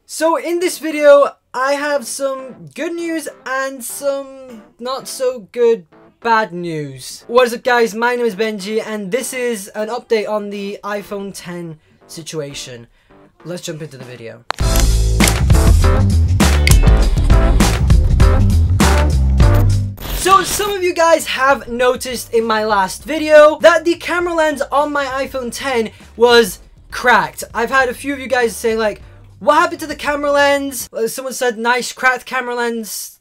So in this video, I have some good news and some not so good bad news. What is up guys, my name is Benji and this is an update on the iPhone X situation. Let's jump into the video. So some of you guys have noticed in my last video that the camera lens on my iPhone X was cracked. I've had a few of you guys saying like, what happened to the camera lens? Someone said, nice cracked camera lens.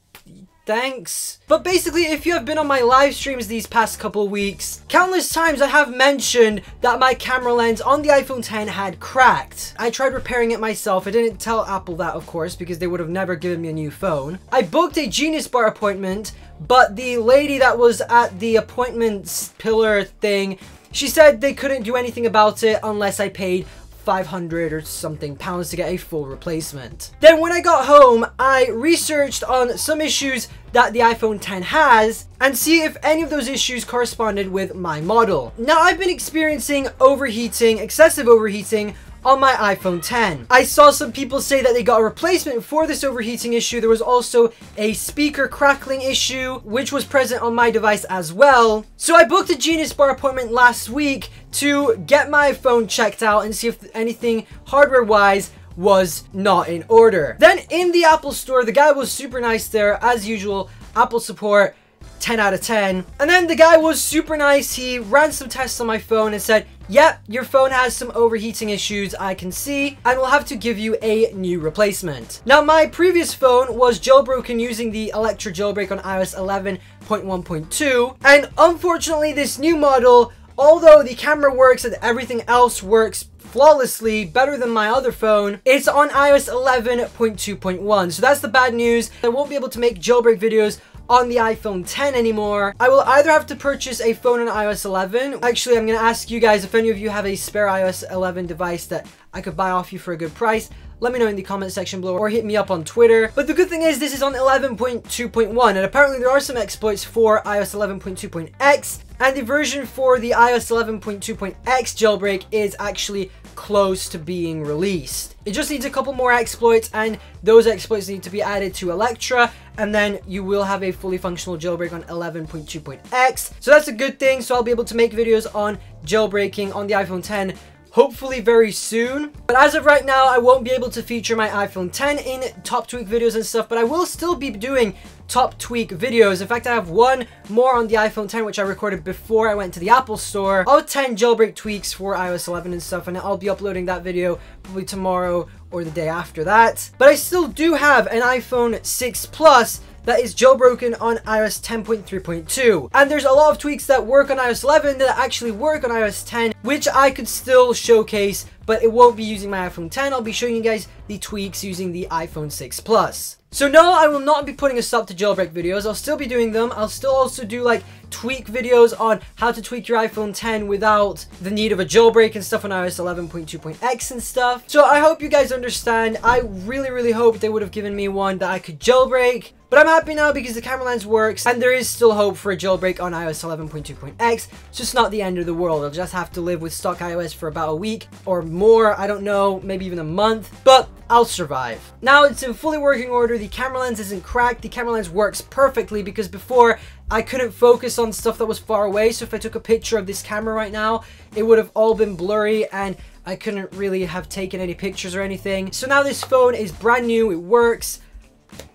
Thanks. But basically, if you have been on my live streams these past couple weeks, countless times I have mentioned that my camera lens on the iPhone X had cracked. I tried repairing it myself. I didn't tell Apple that, of course, because they would have never given me a new phone. I booked a Genius Bar appointment, but the lady that was at the appointments pillar thing, she said they couldn't do anything about it unless I paid 500 or something pounds to get a full replacement. Then when I got home, I researched on some issues that the iPhone X has and see if any of those issues corresponded with my model. Now I've been experiencing overheating, excessive overheating on my iPhone X. I saw some people say that they got a replacement for this overheating issue. There was also a speaker crackling issue, which was present on my device as well. So I booked a Genius Bar appointment last week to get my phone checked out and see if anything hardware-wise was not in order. Then in the Apple store, the guy was super nice there, as usual, Apple support, 10 out of 10. And then the guy was super nice. He ran some tests on my phone and said, yep, your phone has some overheating issues I can see, and we'll have to give you a new replacement. Now, my previous phone was jailbroken using the Electra jailbreak on iOS 11.1.2, and unfortunately, this new model, although the camera works and everything else works flawlessly, better than my other phone, it's on iOS 11.2.1. So that's the bad news. I won't be able to make jailbreak videos on the iPhone X anymore. I will either have to purchase a phone on iOS 11. Actually, I'm going to ask you guys if any of you have a spare iOS 11 device that I could buy off you for a good price. Let me know in the comment section below or hit me up on Twitter. But the good thing is this is on 11.2.1 and apparently there are some exploits for iOS 11.2.x and the version for the iOS 11.2.x jailbreak is actually close to being released. It just needs a couple more exploits and those exploits need to be added to Electra and then you will have a fully functional jailbreak on 11.2.x. So that's a good thing. So I'll be able to make videos on jailbreaking on the iPhone X hopefully very soon. But as of right now, I won't be able to feature my iPhone X in top tweak videos and stuff, but I will still be doing top tweak videos. In fact, I have one more on the iPhone X which I recorded before I went to the Apple store of 10 jailbreak tweaks for iOS 11 and stuff, and I'll be uploading that video probably tomorrow or the day after that. But I still do have an iPhone 6 Plus that is jailbroken on iOS 10.3.2. And there's a lot of tweaks that work on iOS 11 that actually work on iOS 10, which I could still showcase, but it won't be using my iPhone X. I'll be showing you guys the tweaks using the iPhone 6 Plus. So no, I will not be putting a stop to jailbreak videos. I'll still be doing them. I'll still also do like tweak videos on how to tweak your iPhone X without the need of a jailbreak and stuff on iOS 11.2.x and stuff. So I hope you guys understand. I really hope they would have given me one that I could jailbreak. But I'm happy now because the camera lens works and there is still hope for a jailbreak on iOS 11.2.x. It's just not the end of the world. I'll just have to live with stock iOS for about a week or more. I don't know, maybe even a month, but I'll survive. Now it's in fully working order. The camera lens isn't cracked. The camera lens works perfectly because before I couldn't focus on stuff that was far away. So if I took a picture of this camera right now, it would have all been blurry and I couldn't really have taken any pictures or anything. So now this phone is brand new. It works.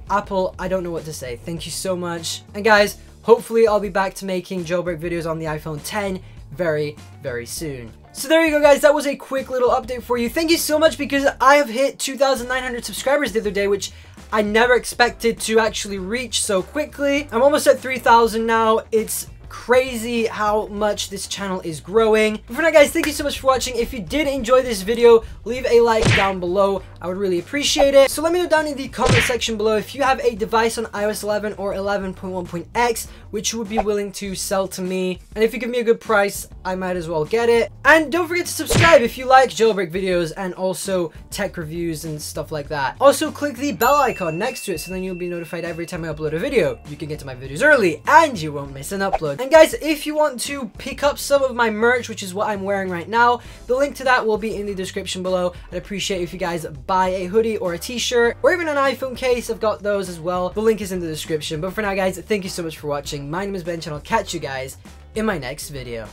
Apple, I don't know what to say. Thank you so much. And guys, hopefully I'll be back to making jailbreak videos on the iPhone X very soon. So there you go guys, that was a quick little update for you. Thank you so much because I have hit 2,900 subscribers the other day, which I never expected to actually reach so quickly. I'm almost at 3,000 now. It's crazy how much this channel is growing. But for now guys, thank you so much for watching. If you did enjoy this video, leave a like down below. I would really appreciate it. So let me know down in the comment section below if you have a device on iOS 11 or 11.1.x which you would be willing to sell to me, and if you give me a good price, I might as well get it. And don't forget to subscribe if you like jailbreak videos and also tech reviews and stuff like that. Also click the bell icon next to it so then you'll be notified every time I upload a video. You can get to my videos early and you won't miss an upload. And guys, if you want to pick up some of my merch, which is what I'm wearing right now, the link to that will be in the description below. I'd appreciate if you guys buy a hoodie or a t-shirt or even an iPhone case. I've got those as well. The link is in the description. But for now guys, thank you so much for watching. My name is Ben and I'll catch you guys in my next video.